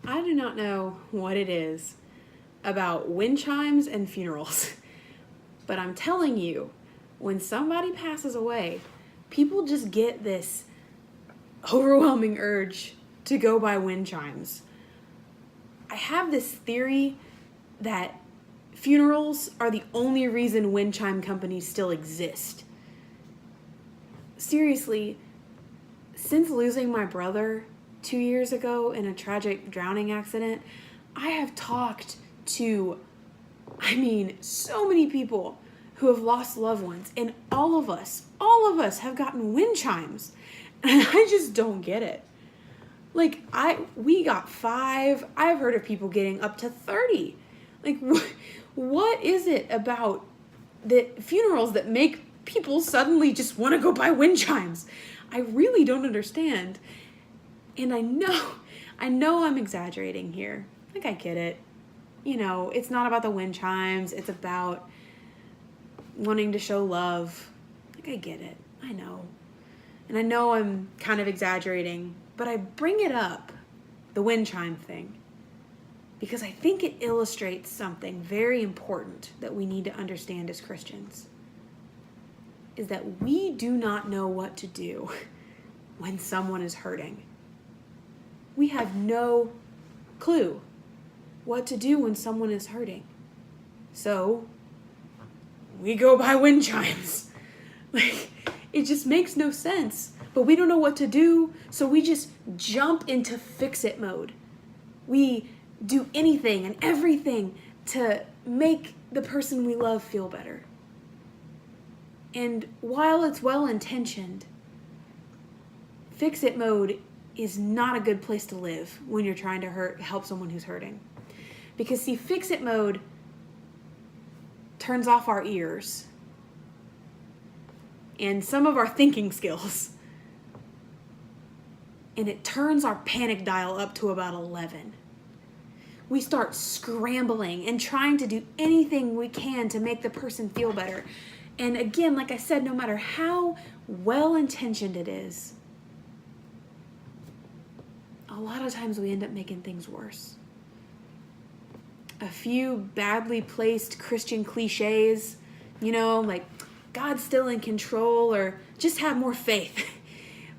I do not know what it is about wind chimes and funerals, but I'm telling you, when somebody passes away, people just get this overwhelming urge to go buy wind chimes. I have this theory that funerals are the only reason wind chime companies still exist. Seriously, since losing my brother 2 years ago in a tragic drowning accident, I have talked to, so many people who have lost loved ones, and all of us have gotten wind chimes, and I just don't get it. Like, we got 5. I've heard of people getting up to 30. Like, what is it about the funerals that make people suddenly just want to go buy wind chimes? I really don't understand. And I know I'm exaggerating here. Like, I get it. It's not about the wind chimes. It's about wanting to show love. Like, I get it. I know. And I know I'm kind of exaggerating, but I bring it up, the wind chime thing, because I think it illustrates something very important that we need to understand as Christians, is that we do not know what to do when someone is hurting. We have no clue what to do when someone is hurting. So we go buy wind chimes. Like, it just makes no sense. But we don't know what to do, so we just jump into fix-it mode. We do anything and everything to make the person we love feel better. And while it's well-intentioned, fix-it mode is not a good place to live when you're trying to help someone who's hurting. Because, see, fix-it mode turns off our ears and some of our thinking skills. And it turns our panic dial up to about 11. We start scrambling and trying to do anything we can to make the person feel better. And again, like I said, no matter how well-intentioned it is, a lot of times we end up making things worse. A few badly placed Christian cliches, like God's still in control, or just have more faith,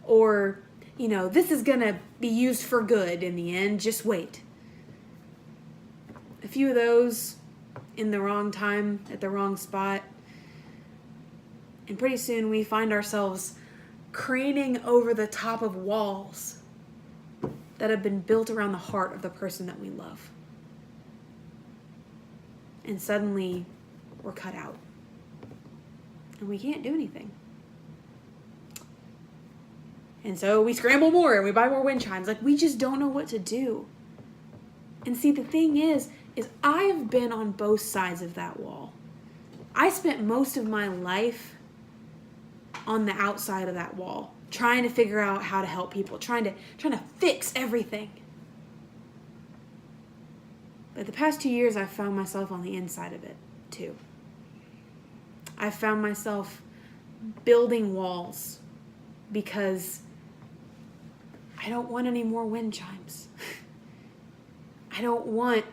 or, this is going to be used for good in the end, just wait. A few of those in the wrong time, at the wrong spot, and pretty soon we find ourselves craning over the top of walls that have been built around the heart of the person that we love. And suddenly we're cut out. And we can't do anything. And so we scramble more and we buy more wind chimes. Like, we just don't know what to do. And see, the thing is I've been on both sides of that wall. I spent most of my life on the outside of that wall, trying to figure out how to help people, trying to fix everything. But the past 2 years, I've found myself on the inside of it, too. I've found myself building walls because I don't want any more wind chimes. I don't want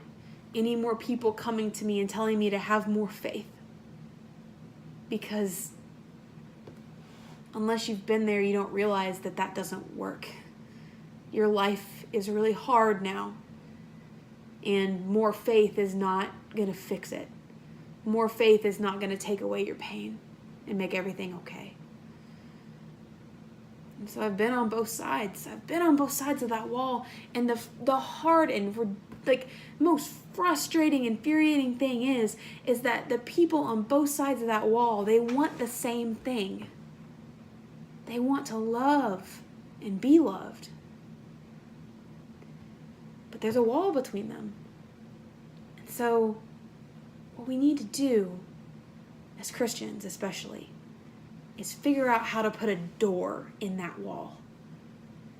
any more people coming to me and telling me to have more faith. Because unless you've been there, you don't realize that that doesn't work. Your life is really hard now. And more faith is not going to fix it. More faith is not going to take away your pain and make everything okay. And so I've been on both sides. I've been on both sides of that wall. And the hard and most frustrating, infuriating thing is that the people on both sides of that wall, they want the same thing. They want to love and be loved. But there's a wall between them. And so what we need to do, as Christians especially, is figure out how to put a door in that wall.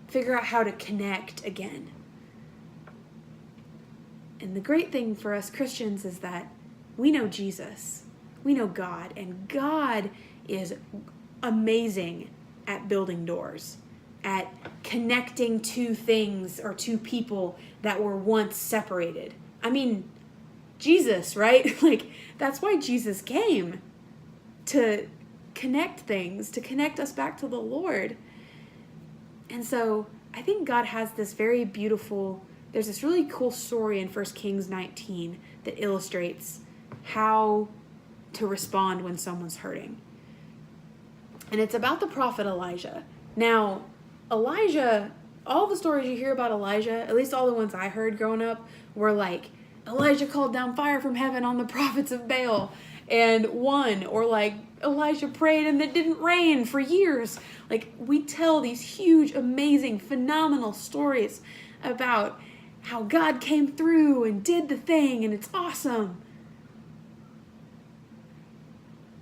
Figure out how to connect again. And the great thing for us Christians is that we know Jesus. We know God. And God is amazing at building doors. at connecting two things or two people that were once separated. I mean, Jesus, right? Like, that's why Jesus came, to connect things, to connect us back to the Lord. And so I think God has this very beautiful, there's this really cool story in 1 Kings 19 that illustrates how to respond when someone's hurting. And it's about the prophet Elijah. Now, Elijah, all the stories you hear about Elijah, at least all the ones I heard growing up, were like, Elijah called down fire from heaven on the prophets of Baal and won, or like Elijah prayed and it didn't rain for years. Like, we tell these huge, amazing, phenomenal stories about how God came through and did the thing, and it's awesome.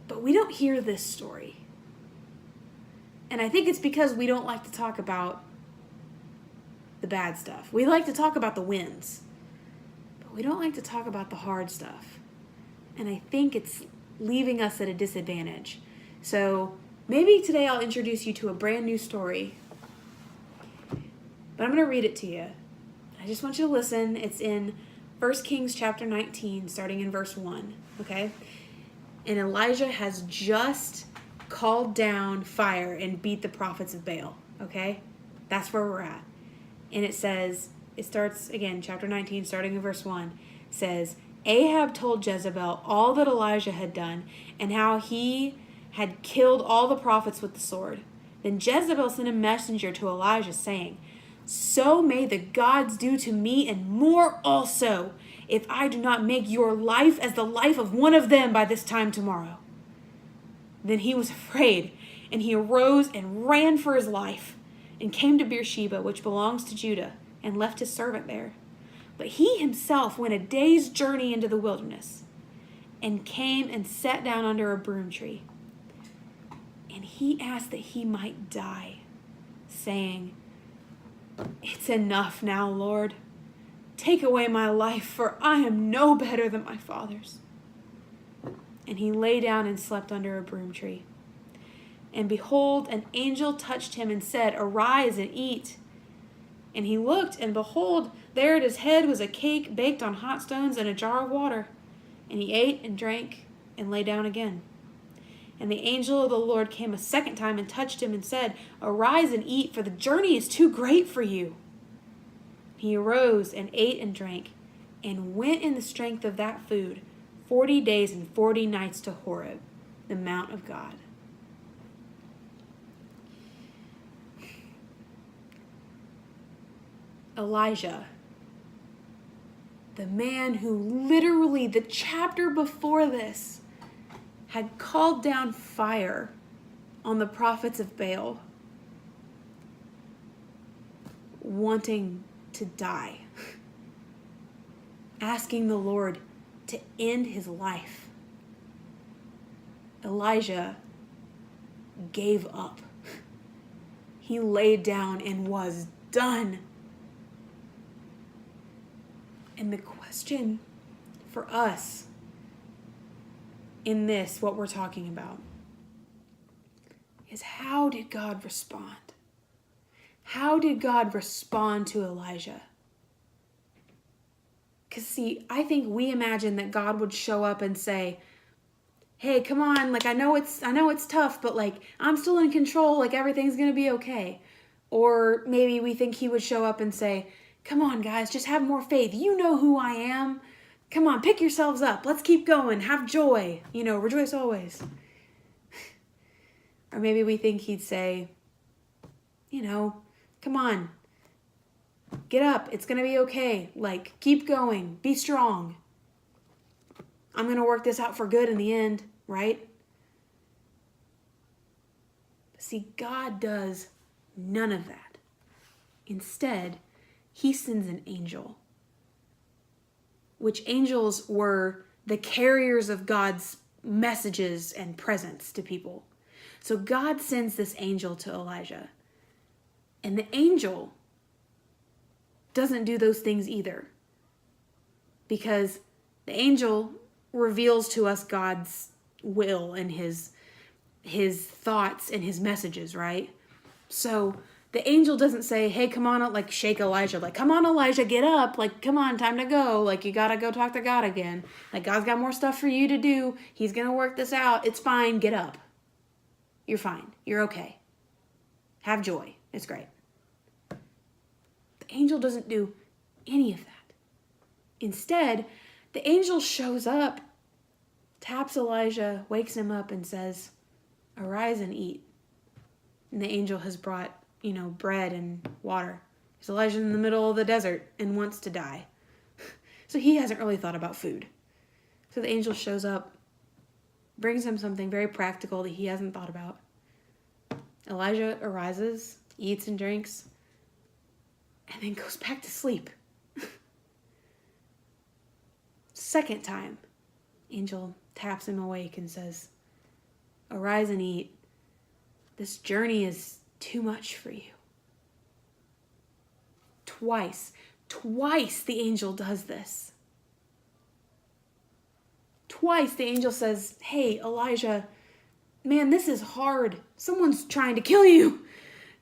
But we don't hear this story. And I think it's because we don't like to talk about the bad stuff. We like to talk about the wins, but we don't like to talk about the hard stuff. And I think it's leaving us at a disadvantage. So maybe today I'll introduce you to a brand new story, but I'm going to read it to you. I just want you to listen. It's in 1 Kings chapter 19, starting in verse 1, okay? And Elijah has just called down fire and beat the prophets of Baal, okay? That's where we're at. And it says, it starts again, chapter 19, starting in verse 1, says, Ahab told Jezebel all that Elijah had done and how he had killed all the prophets with the sword. Then Jezebel sent a messenger to Elijah saying, So may the gods do to me and more also, if I do not make your life as the life of one of them by this time tomorrow. Then he was afraid, and he arose and ran for his life, and came to Beersheba, which belongs to Judah, and left his servant there. But he himself went a day's journey into the wilderness, and came and sat down under a broom tree. And he asked that he might die, saying, It's enough now, Lord. Take away my life, for I am no better than my fathers. And he lay down and slept under a broom tree. And behold, an angel touched him and said, Arise and eat. And he looked, and behold, there at his head was a cake baked on hot stones and a jar of water. And he ate and drank and lay down again. And the angel of the Lord came a second time and touched him and said, Arise and eat, for the journey is too great for you. He arose and ate and drank, and went in the strength of that food 40 days and 40 nights to Horeb, the mount of God. Elijah, the man who literally, the chapter before this, had called down fire on the prophets of Baal, wanting to die, asking the Lord to end his life. Elijah gave up. He laid down and was done. And the question for us in this, what we're talking about, is how did God respond? How did God respond to Elijah? Because see, I think we imagine that God would show up and say, hey, come on, like I know it's tough, but like I'm still in control, like everything's gonna be okay. Or maybe we think he would show up and say, come on guys, just have more faith. You know who I am. Come on, pick yourselves up. Let's keep going. Have joy. Rejoice always. Or maybe we think he'd say, come on, get up. It's going to be okay. Like, keep going. Be strong. I'm going to work this out for good in the end, right? But see, God does none of that. Instead, he sends an angel, which angels were the carriers of God's messages and presence to people. So God sends this angel to Elijah. And the angel doesn't do those things either, because the angel reveals to us God's will and his thoughts and his messages, right? So The angel doesn't say, hey, come on, like shake Elijah. Like, come on, Elijah, get up. Like, come on, time to go. Like, you got to go talk to God again. Like, God's got more stuff for you to do. He's going to work this out. It's fine. Get up. You're fine. You're okay. Have joy. It's great. The angel doesn't do any of that. Instead, the angel shows up, taps Elijah, wakes him up, and says, arise and eat. And the angel has brought, bread and water. Because Elijah's in the middle of the desert and wants to die. So he hasn't really thought about food. So the angel shows up, brings him something very practical that he hasn't thought about. Elijah arises, eats and drinks, and then goes back to sleep. Second time, angel taps him awake and says, arise and eat. This journey is too much for you. Twice the angel does this. Twice the angel says, hey, Elijah, man, this is hard. Someone's trying to kill you.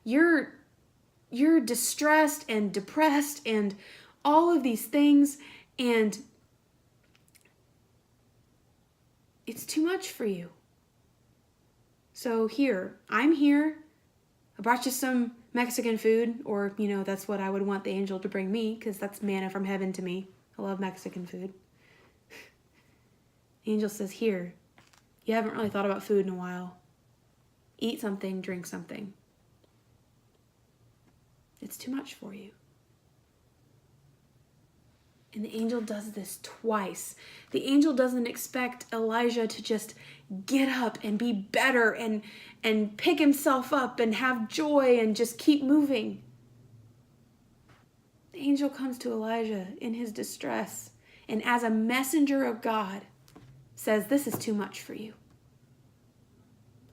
You're distressed and depressed and all of these things, and it's too much for you. So I'm here. I brought you some Mexican food, or, that's what I would want the angel to bring me, because that's manna from heaven to me. I love Mexican food. The angel says, here, you haven't really thought about food in a while. Eat something, drink something. It's too much for you. And the angel does this twice. The angel doesn't expect Elijah to just get up and be better and pick himself up and have joy and just keep moving. The angel comes to Elijah in his distress, and as a messenger of God says, this is too much for you.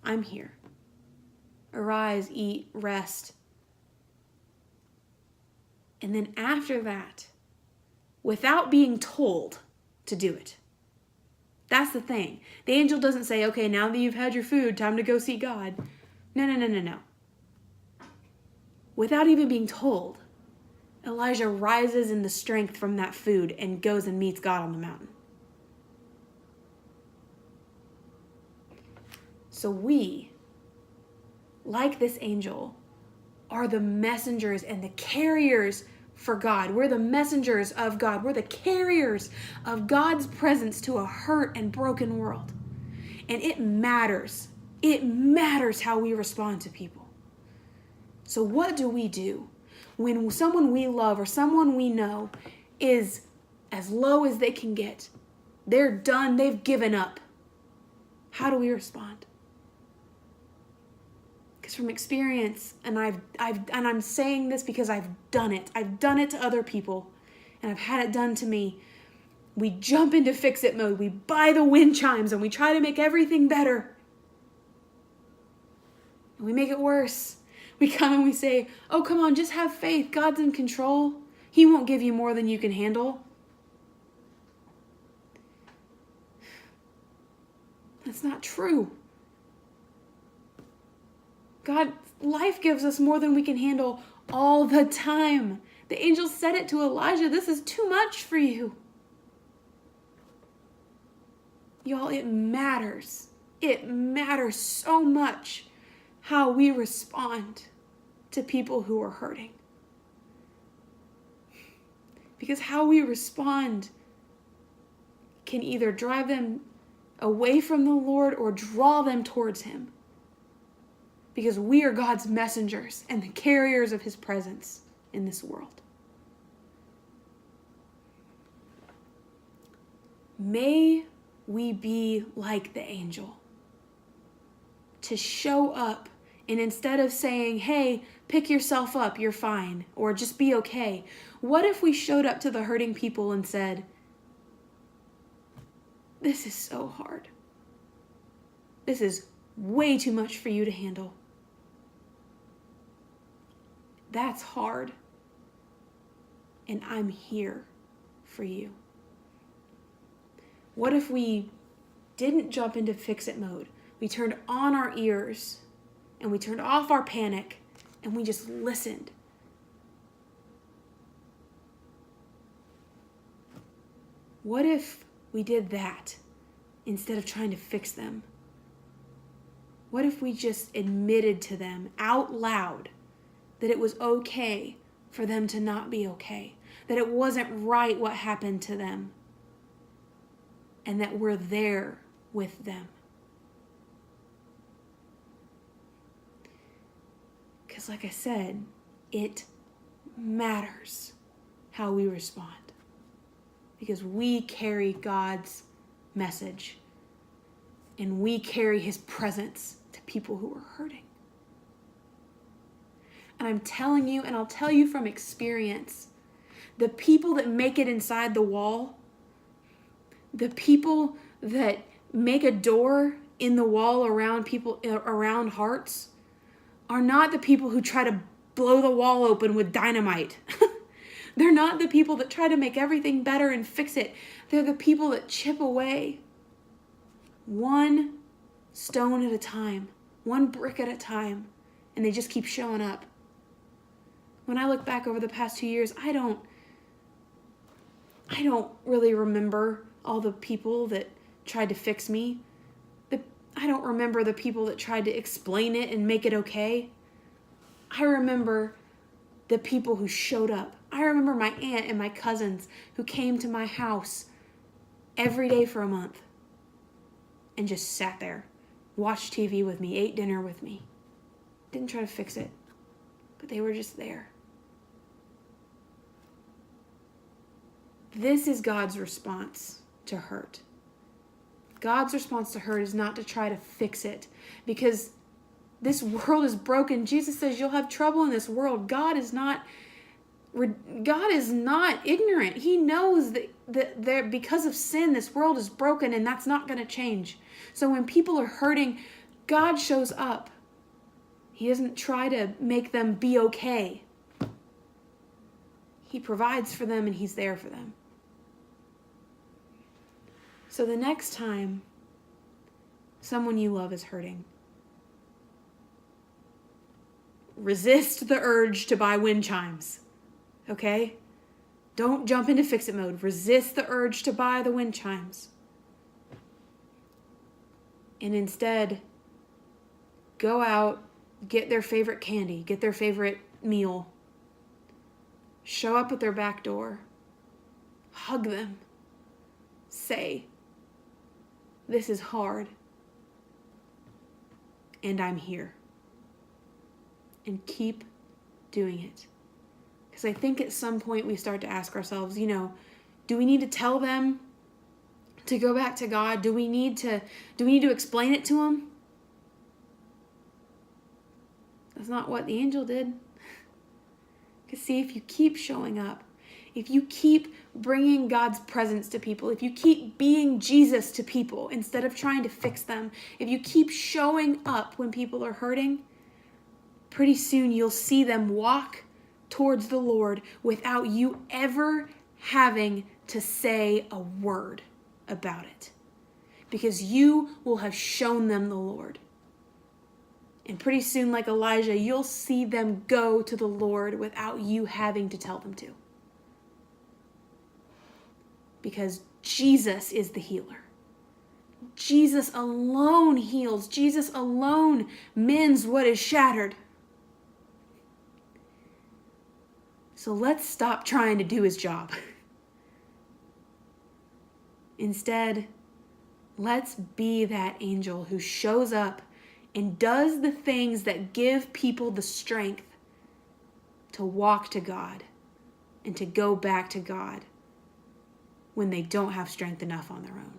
I'm here. Arise, eat, rest. And then after that, without being told to do it. That's the thing. The angel doesn't say, okay, now that you've had your food, time to go see God. No. Without even being told, Elijah rises in the strength from that food and goes and meets God on the mountain. So we, like this angel, are the messengers and the carriers for God. We're the messengers of God. We're the carriers of God's presence to a hurt and broken world. And it matters. It matters how we respond to people. So what do we do when someone we love or someone we know is as low as they can get? They're done. They've given up. How do we respond? Because from experience, and I'm saying this because I've done it. I've done it to other people, and I've had it done to me. We jump into fix-it mode. We buy the wind chimes, and we try to make everything better. And we make it worse. We come and we say, oh, come on, just have faith. God's in control. He won't give you more than you can handle. That's not true. God, life gives us more than we can handle all the time. The angel said it to Elijah, this is too much for you. Y'all, it matters. It matters so much how we respond to people who are hurting. Because how we respond can either drive them away from the Lord or draw them towards Him. Because we are God's messengers and the carriers of His presence in this world. May we be like the angel. To show up, and instead of saying, hey, pick yourself up, you're fine, or just be okay. What if we showed up to the hurting people and said, this is so hard. This is way too much for you to handle. That's hard. And I'm here for you. What if we didn't jump into fix-it mode? We turned on our ears and we turned off our panic and we just listened. What if we did that instead of trying to fix them? What if we just admitted to them out loud that it was okay for them to not be okay, that it wasn't right what happened to them, and that we're there with them? Because like I said, it matters how we respond, because we carry God's message and we carry his presence to people who are hurting. And I'm telling you, and I'll tell you from experience, the people that make it inside the wall, the people that make a door in the wall around people, around hearts, are not the people who try to blow the wall open with dynamite. They're not the people that try to make everything better and fix it. They're the people that chip away one stone at a time, one brick at a time, and they just keep showing up. When I look back over the past 2 years, I don't really remember all the people that tried to fix me. I don't remember the people that tried to explain it and make it okay. I remember the people who showed up. I remember my aunt and my cousins who came to my house every day for a month and just sat there, watched TV with me, ate dinner with me. Didn't try to fix it, but they were just there. This is God's response to hurt. God's response to hurt is not to try to fix it, because this world is broken. Jesus says you'll have trouble in this world. God is not ignorant. He knows that because of sin, this world is broken, and that's not going to change. So when people are hurting, God shows up. He doesn't try to make them be okay. He provides for them, and he's there for them. So the next time someone you love is hurting, resist the urge to buy wind chimes, okay? Don't jump into fix-it mode. Resist the urge to buy the wind chimes. And instead, go out, get their favorite candy, get their favorite meal, show up at their back door, hug them, say, "This is hard, and I'm here." And keep doing it. Because I think at some point we start to ask ourselves, do we need to tell them to go back to God? Do we need to explain it to them? That's not what the angel did. Because see, if you keep showing up, if you keep bringing God's presence to people, if you keep being Jesus to people instead of trying to fix them, if you keep showing up when people are hurting, pretty soon you'll see them walk towards the Lord without you ever having to say a word about it. Because you will have shown them the Lord. And pretty soon, like Elijah, you'll see them go to the Lord without you having to tell them to. Because Jesus is the healer. Jesus alone heals. Jesus alone mends what is shattered. So let's stop trying to do his job. Instead, let's be that angel who shows up and does the things that give people the strength to walk to God and to go back to God when they don't have strength enough on their own.